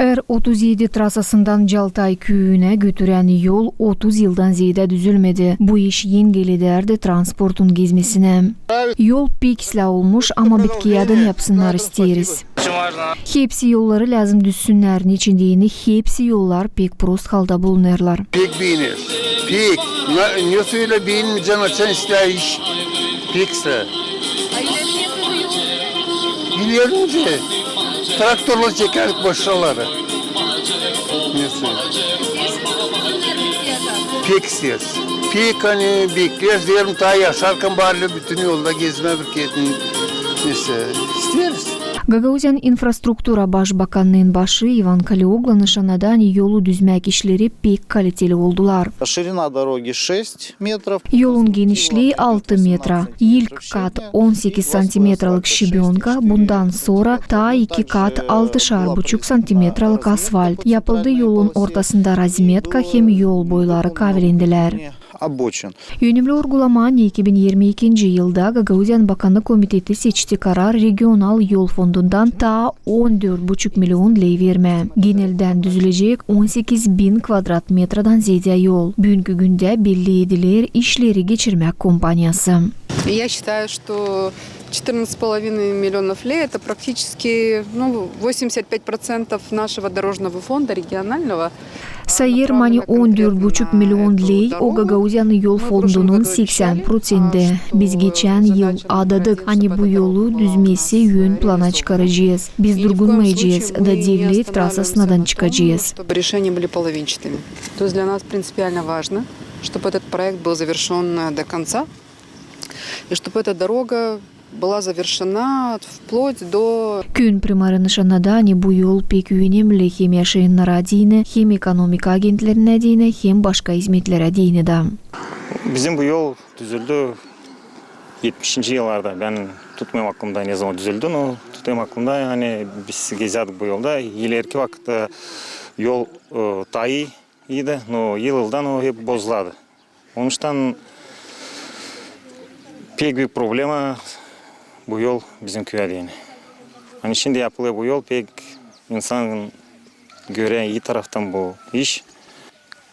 R37 trassasından Жалтай köyüne götüren yol 30 yıldan ziyade düzülmedi. Bu iş yengelederdi transportun gezmesine. Yol piksle olmuş ama bitkiyadan yapsınlar isteriz. Hepsi yolları lazım düzsünler. Niçindiğini hepsi yollar pek prost halda bulunurlar. Pek beğenir. Pek. Ne söyle beğenmeyeceğim açan isteyiş. Pekse. Biliyorum ki. Traktörle çekerdik boşraları. Neyse. Peksiz. Pek hani bekleriz diyelim ta yaşarken bari bütün yolda gezme bir kedin. Neyse. İsteriz. Gagauzyan infrastruktura başbakanının başı Ivan Kalioglan ышанады, yolu düzmek işleri pek kaliteli oldular. Ширина дороги 6 метров. Yolun genişliği 6 metre. İlk kat 18 santimetrelik şibiyonka, bundan sonra ta 2 kat 6,5 santimetrelik asfalt. Yapıldı, yolun ortasında razmetka hem yol boyları kavilendiler. Yönümlü uygulamanı 2022 yılda Gagauzyan Bakanlık Komiteti seçti karar regional yol fondundan ta 14,5 milyon lei verme. Genelden düzülecek 18.000 kvadratmetreden ziyade yol. Bugünkü günde belli edilir işleri geçirmek kompanyası. Я считаю, что 14,5 миллионов лей – это практически 85% нашего дорожного фонда регионального. Sayır mani 14,5 milyon lei o Gagauzyan yol fondunun 80%. Biz geçen yıl adadık. Hani bu yolu düzmesi yön plana çıkaracağız. Biz durgunmayacağız da devlet trassasından çıkacağız. Решения были половинчатыми. То есть для нас принципиально важно, чтобы этот проект был завершен до конца, и чтобы эта дорога была завершена вплоть до... Kün primarı nişanada bu yol pek önemli hem yaşayanlara dine, hem ekonomik agentlerine dine, hem başka hizmetlere dine de. Bizim bu yol düzüldü 70. yıllarda. Ben tutmayayım aklımda ne zaman düzüldü. O tutayım aklımda, yani biz geziyorduk bu yolda. İleriki vakitte yol tayı iyiydi. No, yıldan o hep bozuladı. Onun için pek büyük problema bu yol bizim köye değil. Hani şimdi yapılıyor bu yol, pek insanın göre iyi taraftan bu iş.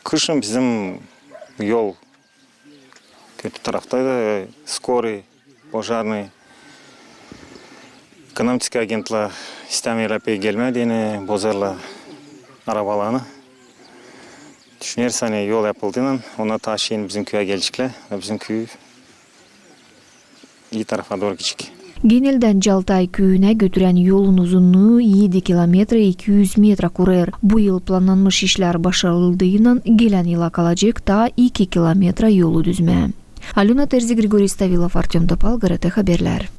Kışın bizim yol kötü taraftaydı. Скорый, пожарный, ekonomik agentler istemiyorlar pek gelmediğini, bozarlar arabalarını. Düşünürsen yol yapıldığından ona taşıyın bizim köye gelecekler. Bizim köy iyi tarafa doğru gidecek. Genelden Жалтай köyüne götüren yolun uzunluğu 7 kilometre 200 metre kurar. Bu yıl planlanmış işler başarıldığından gelen yıla kalacak da 2 kilometre yolu düzme. Alena Terzi, Grigoriy Stavilov, Artyom Topal, GRT Haberler.